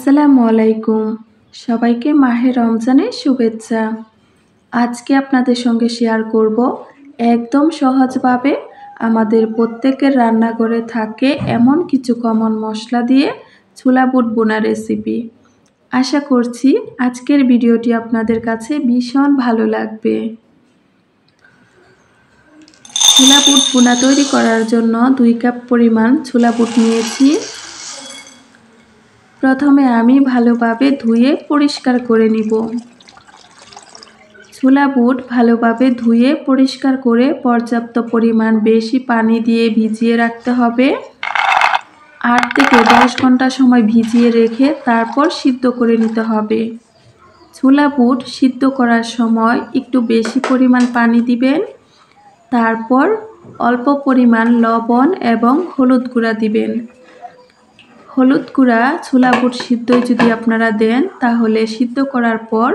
আসসালামু আলাইকুম। সবাইকে মাহে রমজানের শুভেচ্ছা। আজকে আপনাদের সঙ্গে শেয়ার করব একদম সহজভাবে আমাদের প্রত্যেকের রান্নাঘরে থাকে এমন কিছু কমন মশলা দিয়ে ছোলা বুট ভুনা রেসিপি। আশা করছি আজকের ভিডিওটি আপনাদের কাছে ভীষণ ভালো লাগবে। ছোলা বুট ভুনা তৈরি করার জন্য 2 কাপ পরিমাণ ছোলা বুট নিয়েছি। প্রথমে আমি ভালোভাবে ধুয়ে পরিষ্কার করে নিব। ছোলা বুট ভালোভাবে ধুয়ে পরিষ্কার করে পর্যাপ্ত পরিমাণ বেশি পানি দিয়ে ভিজিয়ে রাখতে হবে। 8 থেকে 10 ঘন্টা সময় ভিজিয়ে রেখে তারপর সিদ্ধ করে নিতে হবে। ছোলা বুট সিদ্ধ করার সময় একটু বেশি পরিমাণ পানি দিবেন। তারপর অল্প পরিমাণ লবণ এবং হলুদ গুঁড়া দিবেন। হলুদ গুঁড়া ছোলা বুট সিদ্ধই যদি আপনারা দেন তাহলে সিদ্ধ করার পর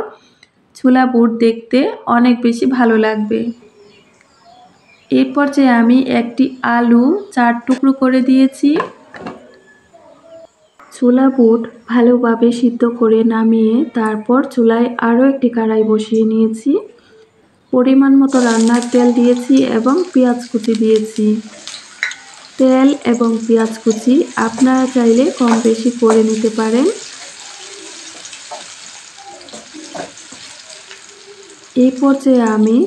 ছোলা বুট দেখতে অনেক বেশি ভালো লাগবে। এই পর্যায়ে আমি একটি আলু 4 টুকরো করে দিয়েছি। ছোলা বুট ভালোভাবে সিদ্ধ করে নামিয়ে তারপর চুলায় আরও একটি কড়াই বসিয়ে নিয়েছি। পরিমাণ মতো রান্নার তেল দিয়েছি এবং পেঁয়াজ কুচি দিয়েছি। তেল এবং পেঁয়াজ কুচি আপনারা চাইলে কম বেশি করে নিতে পারেন। এই পর্যায়ে আমি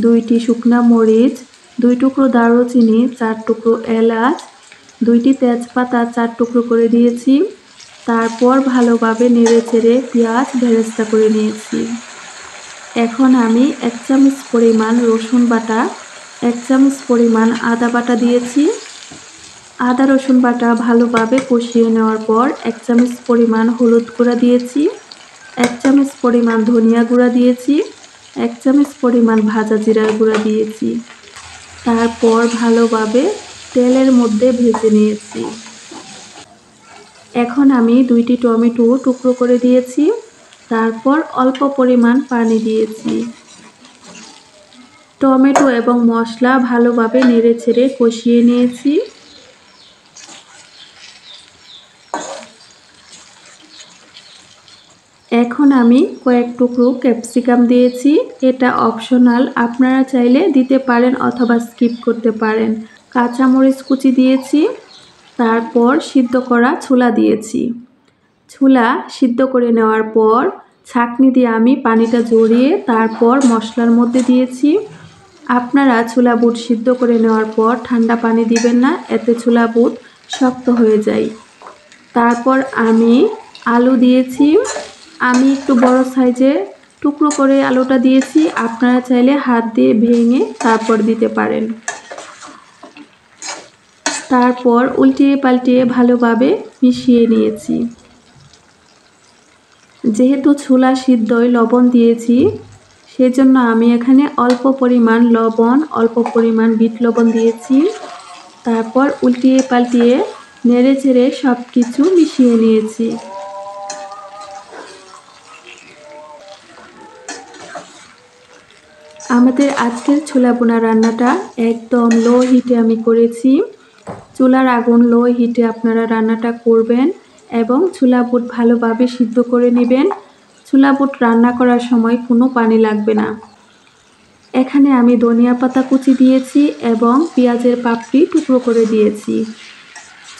2টি শুকনা মরিচ, 2 টুকরো দারুচিনি, 4 টুকরো এলাচ, 2টি তেজপাতা 4 টুকরো করে দিয়েছি। তারপর ভালোভাবে নেড়েচেড়ে পেঁয়াজ বেরেস্তা করে নিয়েছি। এখন আমি 1 চামচ পরিমাণ রসুন বাটা, 1 চামচ পরিমাণ আদা বাটা দিয়েছি। আদা রসুন বাটা ভালোভাবে কষিয়ে নেওয়ার পর 1 চামচ পরিমাণ হলুদ গুঁড়া দিয়েছি, 1 চামচ পরিমাণ ধনিয়া গুঁড়া দিয়েছি, 1 চামচ পরিমাণ ভাজা জিরার গুঁড়া দিয়েছি। তারপর ভালোভাবে তেলের মধ্যে ভেজে নিয়েছি। এখন আমি 2টি টমেটো টুকরো করে দিয়েছি। তারপর অল্প পরিমাণ পানি দিয়েছি। টমেটো এবং মশলা ভালোভাবে নেড়েচেড়ে কষিয়ে নিয়েছি। এখন আমি কয়েক টুকরো ক্যাপসিকাম দিয়েছি। এটা অপশনাল, আপনারা চাইলে দিতে পারেন অথবা স্কিপ করতে পারেন। কাঁচামরিচ কুচি দিয়েছি। তারপর সিদ্ধ করা ছোলা দিয়েছি। ছোলা সিদ্ধ করে নেওয়ার পর ছাঁকনি দিয়ে আমি পানিটা ঝরিয়ে তারপর মশলার মধ্যে দিয়েছি। আপনারা ছোলা বুট সিদ্ধ করে নেওয়ার পর ঠান্ডা পানি দিবেন না, এতে ছোলা বুট শক্ত হয়ে যায়। তারপর আমি আলু দিয়েছি। আমি একটু বড় সাইজে টুকরো করে আলুটা দিয়েছি। আপনারা চাইলে হাত দিয়ে ভেঙে তারপর দিতে পারেন। তারপর উল্টিয়ে পাল্টিয়ে ভালোভাবে মিশিয়ে নিয়েছি। যেহেতু ছোলা সিদ্ধয় লবণ দিয়েছি সেজন্য আমি এখানে অল্প পরিমাণ লবণ, অল্প পরিমাণ বিট লবণ দিয়েছি। তারপর উল্টিয়ে পাল্টিয়ে নেড়েচেড়ে সব কিছু মিশিয়ে নিয়েছি। আমাদের আজকের ছোলা ভুনা রান্নাটা একদম লো হিটে আমি করেছি। চুলার আগুন লো হিটে আপনারা রান্নাটা করবেন এবং ছোলা বুট ভালোভাবে সিদ্ধ করে নেবেন। ছোলা বুট রান্না করার সময় কোনো পানি লাগবে না। এখানে আমি ধনিয়া পাতা কুচি দিয়েছি এবং পেঁয়াজের পাপড়ি টুকরো করে দিয়েছি।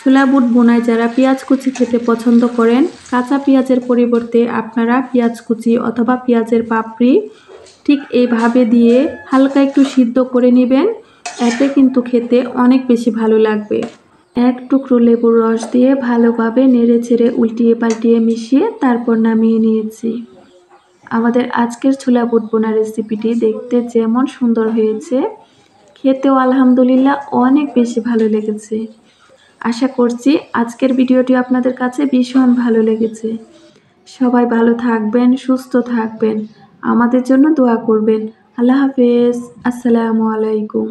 ছোলা বুট ভুনায় যারা পেঁয়াজ কুচি খেতে পছন্দ করেন, কাঁচা পেঁয়াজের পরিবর্তে আপনারা পেঁয়াজ কুচি অথবা পেঁয়াজের পাপড়ি ঠিক এইভাবে দিয়ে হালকা একটু সিদ্ধ করে নেবেন। এতে কিন্তু খেতে অনেক বেশি ভালো লাগবে। 1 টুকরো লেবুর রস দিয়ে ভালোভাবে নেড়েচেড়ে উল্টিয়ে পাল্টিয়ে মিশিয়ে তারপর নামিয়ে নিয়েছি। আমাদের আজকের ছোলা বুট ভুনা রেসিপিটি দেখতে যেমন সুন্দর হয়েছে, খেতেও আলহামদুলিল্লাহ অনেক বেশি ভালো লেগেছে। আশা করছি আজকের ভিডিওটি আপনাদের কাছে ভীষণ ভালো লেগেছে। সবাই ভালো থাকবেন, সুস্থ থাকবেন, আমাদের জন্য দোয়া করবেন। আল্লাহ হাফেজ। আসসালামু আলাইকুম।